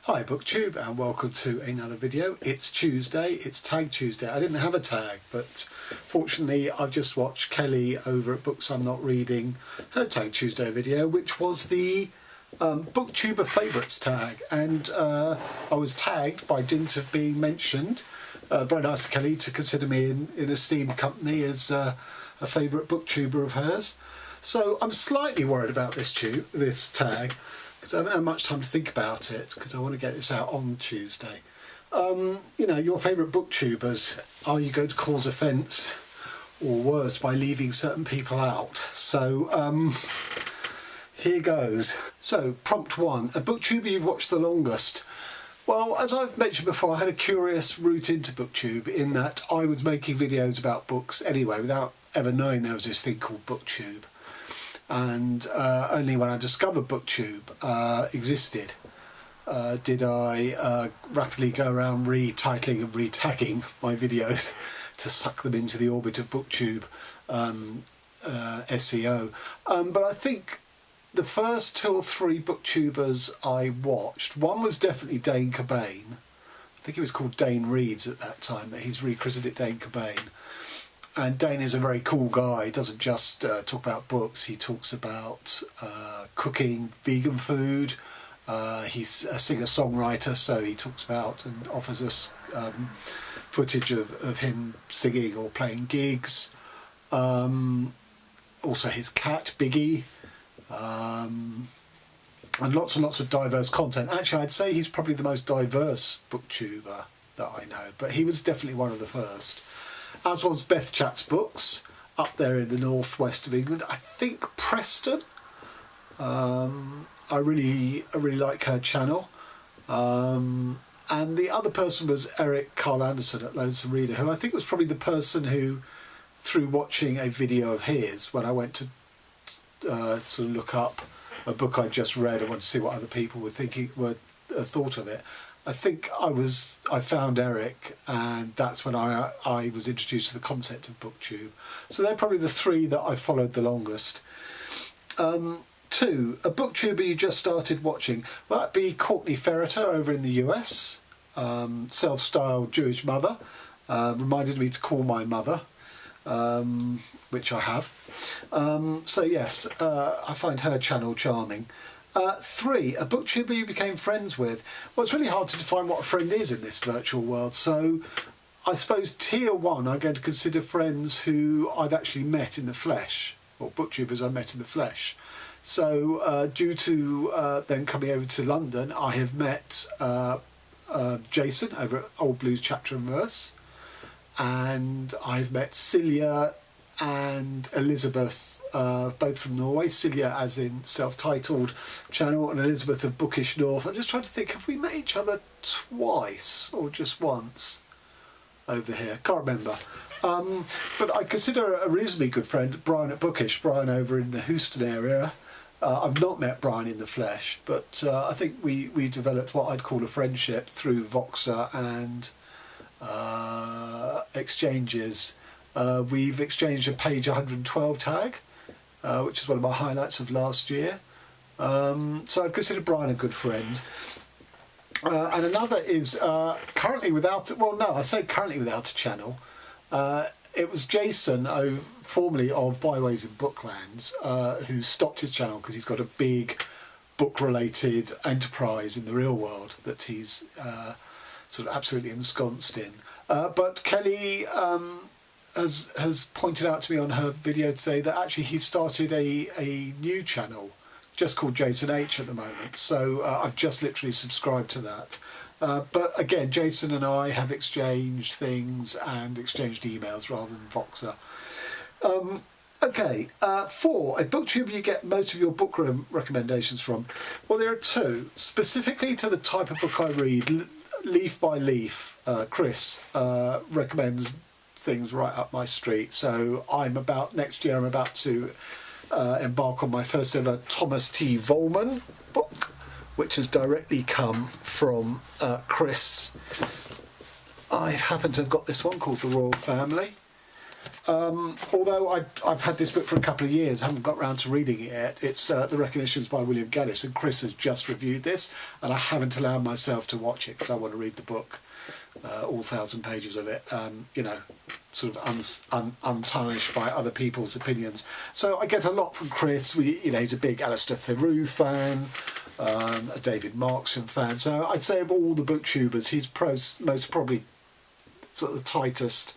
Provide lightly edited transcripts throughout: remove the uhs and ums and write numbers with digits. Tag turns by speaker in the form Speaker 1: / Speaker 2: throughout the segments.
Speaker 1: Hi Booktube and welcome to another video. It's Tuesday, it's Tag Tuesday. I didn't have a tag, but fortunately I've just watched Kelly over at Books I'm Not Reading, her Tag Tuesday video, which was the Booktuber Favourites Tag, and I was tagged by dint of being mentioned. Very nice of Kelly to consider me in esteemed company as a favourite booktuber of hers. So I'm slightly worried about this tag, because I haven't had much time to think about it, because I want to get this out on Tuesday. You know, your favourite booktubers, are you going to cause offence or worse by leaving certain people out? So here goes. So prompt 1, a booktuber you've watched the longest. Well, as I've mentioned before, I had a curious route into Booktube in that I was making videos about books anyway without ever knowing there was this thing called Booktube. And only when I discovered Booktube existed did I rapidly go around retitling and retagging my videos to suck them into the orbit of Booktube SEO. But I think the first 2 or 3 booktubers I watched, one was definitely Dane Cobain. I think he was called Dane Reads at that time, but he's rechristened it Dane Cobain. And Dane is a very cool guy. He doesn't just talk about books, he talks about cooking vegan food. He's a singer-songwriter, so he talks about and offers us footage of him singing or playing gigs. Also his cat, Biggie. And lots of diverse content. Actually, I'd say he's probably the most diverse booktuber that I know, but he was definitely one of the first. As was Beth Chat's Books, up there in the northwest of England. I think Preston. I really like her channel. And the other person was Eric Carl Anderson at Lonesome Reader, who I think was probably the person who, through watching a video of his, when I went to sort of look up a book I just read, I wanted to see what other people were thought of it. I think I found Eric, and that's when I was introduced to the concept of Booktube. So they're probably the 3 that I followed the longest. 2, a booktuber you just started watching. Well, that'd be Courtney Ferreter over in the US, self-styled Jewish mother. Reminded me to call my mother, which I have. So yes, I find her channel charming. 3, a booktuber you became friends with. Well, it's really hard to define what a friend is in this virtual world, so I suppose tier 1 I'm going to consider friends who I've actually met in the flesh, or booktubers I met in the flesh. So due to them coming over to London, I have met Jason over at Old Blues Chapter and Verse, and I've met Celia and Elizabeth, both from Norway. Celia as in self-titled channel, and Elizabeth of Bookish North. I'm just trying to think, have we met each other twice or just once over here? Can't remember. But I consider a reasonably good friend Brian at Bookish, Brian over in the Houston area. I've not met Brian in the flesh, but I think we developed what I'd call a friendship through Voxer and exchanges. We've exchanged a page 112 tag, which is one of my highlights of last year. So I'd consider Brian a good friend. And another is currently without, well no, I say currently without a channel. It was Jason, formerly of Byways and Booklands, who stopped his channel because he's got a big book-related enterprise in the real world that he's sort of absolutely ensconced in. But Kelly has pointed out to me on her video today that actually he started a new channel just called Jason H at the moment, so I've just literally subscribed to that. But again, Jason and I have exchanged things and exchanged emails rather than Voxer. Okay, 4, a booktuber you get most of your book recommendations from. Well, there are 2, specifically to the type of book I read. Leaf by Leaf, Chris recommends things right up my street. So next year I'm about to embark on my first ever Thomas T. Volman book, which has directly come from Chris. I happen to have got this one called The Royal Family, Although I've had this book for a couple of years, I haven't got round to reading it yet. It's The Recognitions by William Geddes, and Chris has just reviewed this, and I haven't allowed myself to watch it because I want to read the book, all 1,000 pages of it, you know, sort of untarnished by other people's opinions. So I get a lot from Chris. You know, he's a big Alistair Theroux fan, a David Markson fan. So I'd say of all the booktubers, he's most probably sort of the tightest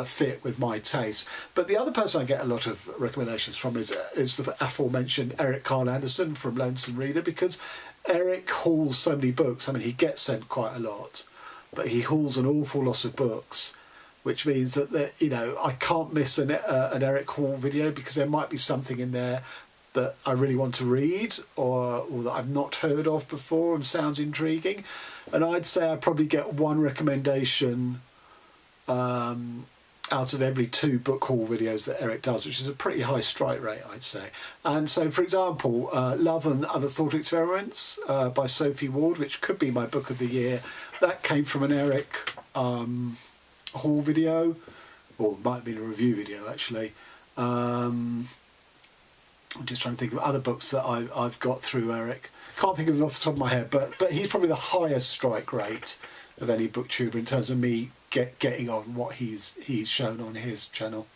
Speaker 1: fit with my taste. But the other person I get a lot of recommendations from is the aforementioned Eric Carl Anderson from Lonesome Reader, because Eric hauls so many books. I mean, he gets sent quite a lot, but he hauls an awful lot of books, which means that you know, I can't miss an Eric haul video, because there might be something in there that I really want to read, or that I've not heard of before and sounds intriguing. And I'd say I probably get one recommendation out of every 2 book haul videos that Eric does, which is a pretty high strike rate, I'd say. And so, for example, Love and Other Thought Experiments by Sophie Ward, which could be my book of the year, that came from an Eric haul video, or it might have been a review video actually. I'm just trying to think of other books that I've got through Eric. Can't think of it off the top of my head, but he's probably the highest strike rate of any booktuber in terms of me getting on what he's shown on his channel.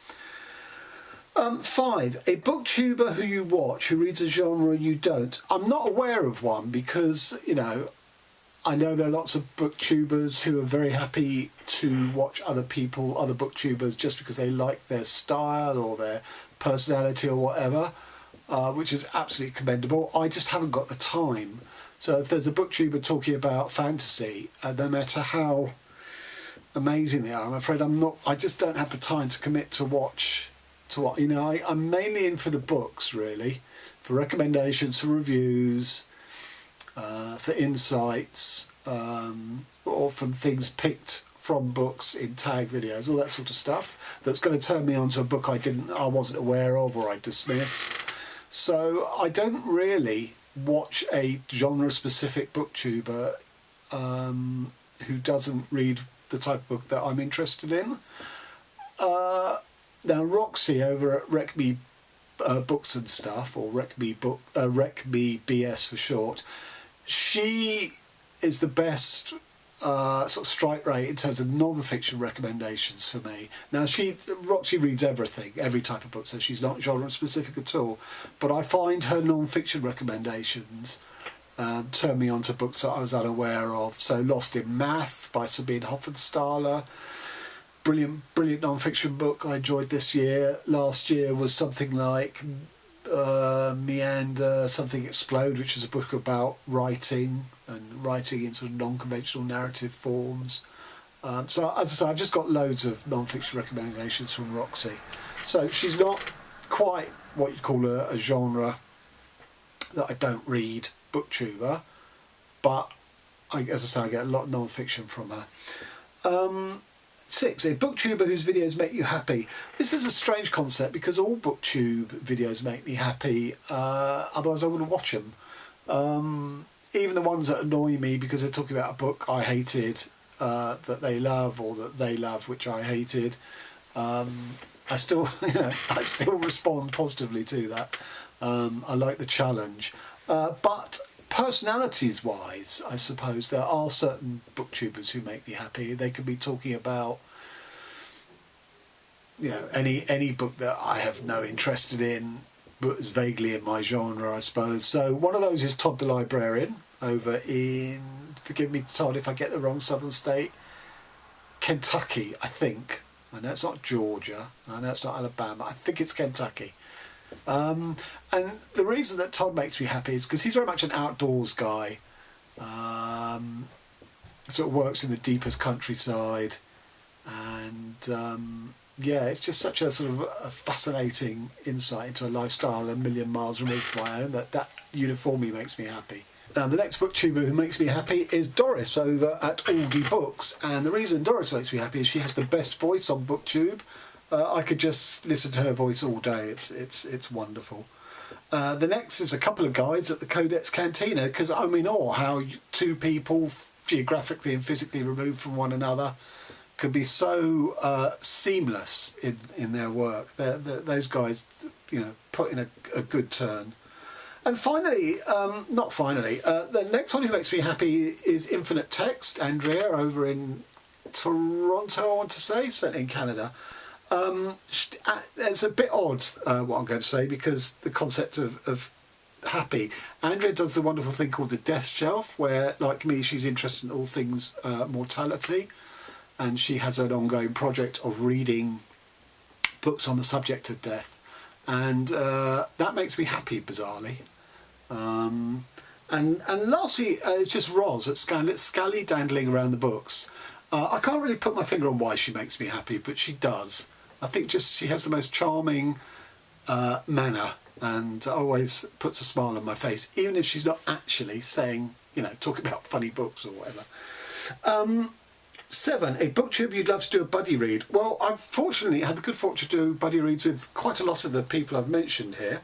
Speaker 1: 5, a booktuber who you watch who reads a genre you don't. I'm not aware of one, because, you know, I know there are lots of booktubers who are very happy to watch other booktubers just because they like their style or their personality or whatever, which is absolutely commendable. I just haven't got the time. So if there's a booktuber talking about fantasy, no matter how amazing they are, I'm afraid I just don't have the time to commit to watch, you know, I'm mainly in for the books, really, for recommendations, for reviews, for insights, or from things picked from books in tag videos, all that sort of stuff that's going to turn me onto a book I wasn't aware of, or I dismissed. So I don't really watch a genre-specific booktuber who doesn't read the type of book that I'm interested in. Now, Roxy over at Rec Me Books and Stuff, or Rec Me BS for short, she is the best sort of strike rate in terms of non-fiction recommendations for me. Now, Roxy reads everything, every type of book, so she's not genre specific at all, but I find her non-fiction recommendations turn me on to books that I was unaware of. So Lost in Math by Sabine Hoffenstahler, brilliant non-fiction book I enjoyed this year. Last year was something like Meander, Something Explode, which is a book about writing, and writing in sort of non-conventional narrative forms. So as I say, I've just got loads of non-fiction recommendations from Roxy. So she's not quite what you'd call a genre that I don't read booktuber, but as I say, I get a lot of non-fiction from her. 6, a booktuber whose videos make you happy. This is a strange concept, because all booktube videos make me happy, otherwise I wouldn't watch them. Even the ones that annoy me because they're talking about a book I hated, that they love, or that they love which I hated, I still respond positively to that. I like the challenge. But personalities wise, I suppose there are certain booktubers who make me happy. They could be talking about, you know, any book that I have no interest in, but is vaguely in my genre, I suppose. So one of those is Todd the Librarian over in, forgive me Todd if I get the wrong southern state, Kentucky, I think. I know it's not Georgia, I know it's not Alabama, I think it's Kentucky. And the reason that Todd makes me happy is because he's very much an outdoors guy. Sort of works in the deepest countryside, and yeah, it's just such a sort of a fascinating insight into a lifestyle a million miles removed from my own that uniformly makes me happy. Now, the next booktuber who makes me happy is Doris over at Audi Books, and the reason Doris makes me happy is she has the best voice on BookTube. I could just listen to her voice all day. It's wonderful. The next is a couple of guides at the Codex Cantina, because I'm in awe how 2 people geographically and physically removed from one another can be so seamless in their work. Those guys, you know, put in a good turn. And finally, the next one who makes me happy is Infinite Text, Andrea, over in Toronto, I want to say, certainly in Canada. It's a bit odd, what I'm going to say, because the concept of happy. Andrea does the wonderful thing called the Death Shelf, where, like me, she's interested in all things mortality, and she has an ongoing project of reading books on the subject of death. And that makes me happy, bizarrely. And lastly, it's just Roz at Scally dandling around the books. I can't really put my finger on why she makes me happy, but she does. I think just she has the most charming manner, and always puts a smile on my face, even if she's not actually saying, you know, talking about funny books or whatever. 7, a booktube you'd love to do a buddy read. Well, I've fortunately had the good fortune to do buddy reads with quite a lot of the people I've mentioned here.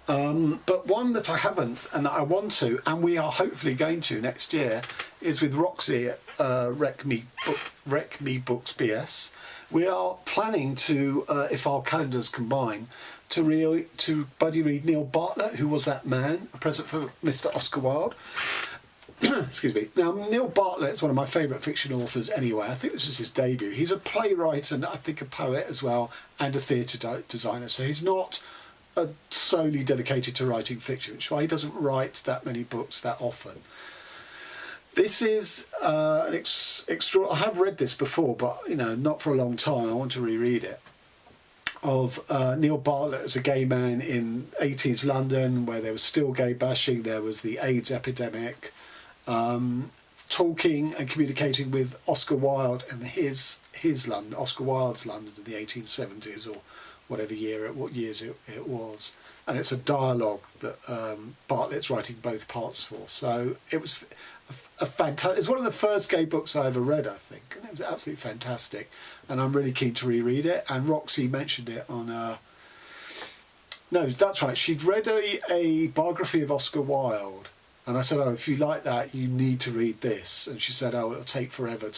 Speaker 1: But one that I haven't and that I want to, and we are hopefully going to next year, is with Roxy at Rec Me Books BS. We are planning to, if our calendars combine, to buddy read Neil Bartlett, Who Was That Man? A Present for Mr. Oscar Wilde. Excuse me. Now, Neil Bartlett is one of my favourite fiction authors anyway. I think this is his debut. He's a playwright and I think a poet as well, and a theatre designer. So he's not solely dedicated to writing fiction, which is why he doesn't write that many books that often. This is an extra. I have read this before, but you know, not for a long time. I want to reread it. Of Neil Bartlett as a gay man in 80s London, where there was still gay bashing. There was the AIDS epidemic. Talking and communicating with Oscar Wilde and his London, Oscar Wilde's London in the 1870s or whatever year, what years it was, and it's a dialogue that Bartlett's writing both parts for. So it was a fantastic. It's one of the first gay books I ever read, I think, and it was absolutely fantastic. And I'm really keen to reread it. And Roxy mentioned it on. No, that's right. She'd read a biography of Oscar Wilde. And I said, oh, if you like that, you need to read this. And she said, oh, it'll take forever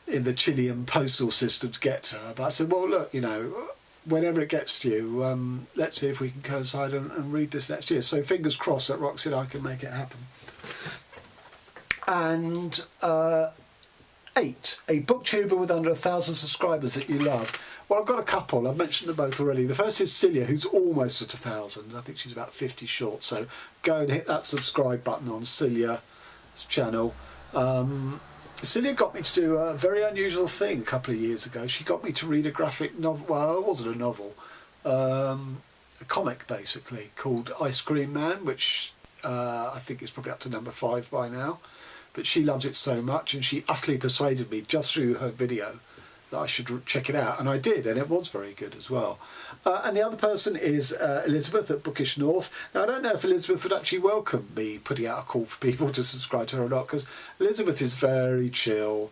Speaker 1: in the Chilean postal system to get to her. But I said, well, look, you know, whenever it gets to you, let's see if we can coincide and read this next year. So fingers crossed that Roxy and I can make it happen. And 8, a booktuber with under 1,000 subscribers that you love. Well, I've got a couple. I've mentioned them both already. The first is Celia, who's almost at 1,000. I think she's about 50 short. So go and hit that subscribe button on Celia's channel. Celia got me to do a very unusual thing a couple of years ago. She got me to read a graphic novel. Well, it wasn't a novel. A comic, basically, called Ice Cream Man, which I think is probably up to number 5 by now. But she loves it so much, and she utterly persuaded me just through her video that I should check it out, and I did, and it was very good as well. And the other person is Elizabeth at Bookish North. Now, I don't know if Elizabeth would actually welcome me putting out a call for people to subscribe to her or not, because Elizabeth is very chill,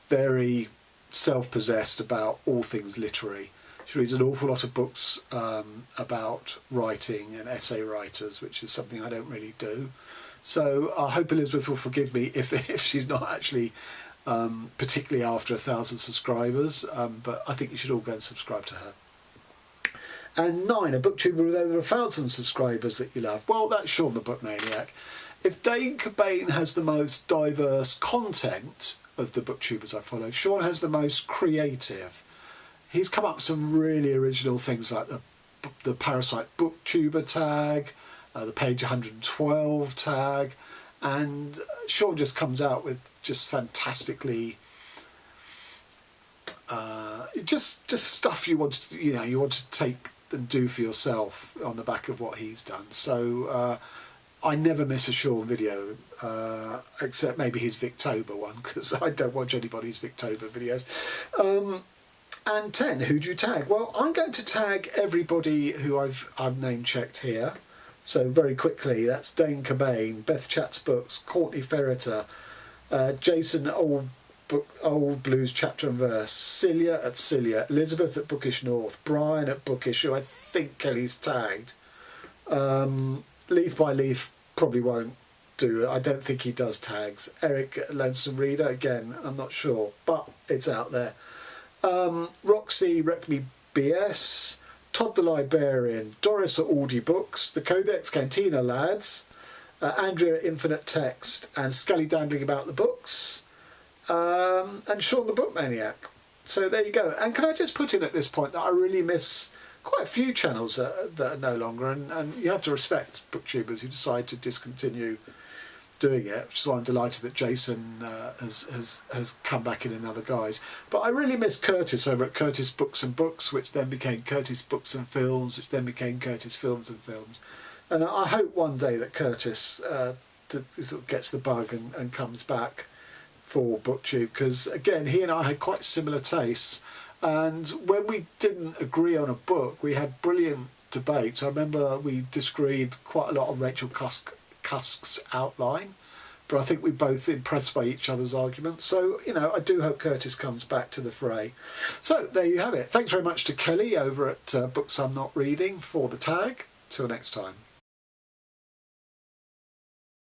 Speaker 1: very self-possessed about all things literary. She reads an awful lot of books about writing and essay writers, which is something I don't really do. So I hope Elizabeth will forgive me if she's not actually particularly after 1,000 subscribers, but I think you should all go and subscribe to her. And 9, a booktuber with over 1,000 subscribers that you love. Well, that's Sean the Book Maniac. If Dane Cobain has the most diverse content of the booktubers I follow, Sean has the most creative. He's come up with some really original things like the Parasite Booktuber tag, the Page 112 tag, and Sean just comes out with just fantastically just stuff you want to take and do for yourself on the back of what he's done. So I never miss a Sean video, except maybe his Victober one, because I don't watch anybody's Victober videos. And 10, who do you tag? Well, I'm going to tag everybody who I've name checked here. So very quickly, that's Dane Cobain, Beth Chats Books, Courtney Ferreter, Jason Old Blues Chapter and Verse, Celia at Celia, Elizabeth at Bookish North, Brian at Bookish, who I think Kelly's tagged. Leaf by Leaf probably won't do. I don't think he does tags. Eric Lonesome Reader, again, I'm not sure, but it's out there. Roxy Wreck Me BS, Todd the Librarian, Doris at Audi Books, the Codex Cantina Lads, Andrea Infinite Text, and Scully Dangling About the Books, and Sean the Book Maniac. So there you go. And can I just put in at this point that I really miss quite a few channels that are no longer, and you have to respect booktubers who decide to discontinue doing it, which is why I'm delighted that Jason has come back in another guise. But I really miss Curtis over at Curtis Books and Books, which then became Curtis Books and Films, which then became Curtis Films and Films. And I hope one day that Curtis sort of gets the bug and comes back for BookTube, because again, he and I had quite similar tastes, and when we didn't agree on a book, we had brilliant debates. I remember we disagreed quite a lot on Rachel Cusk's outline, but I think we both impressed by each other's arguments. So, you know, I do hope Curtis comes back to the fray. So there you have it. Thanks very much to Kelly over at Books I'm Not Reading for the tag. Till next time.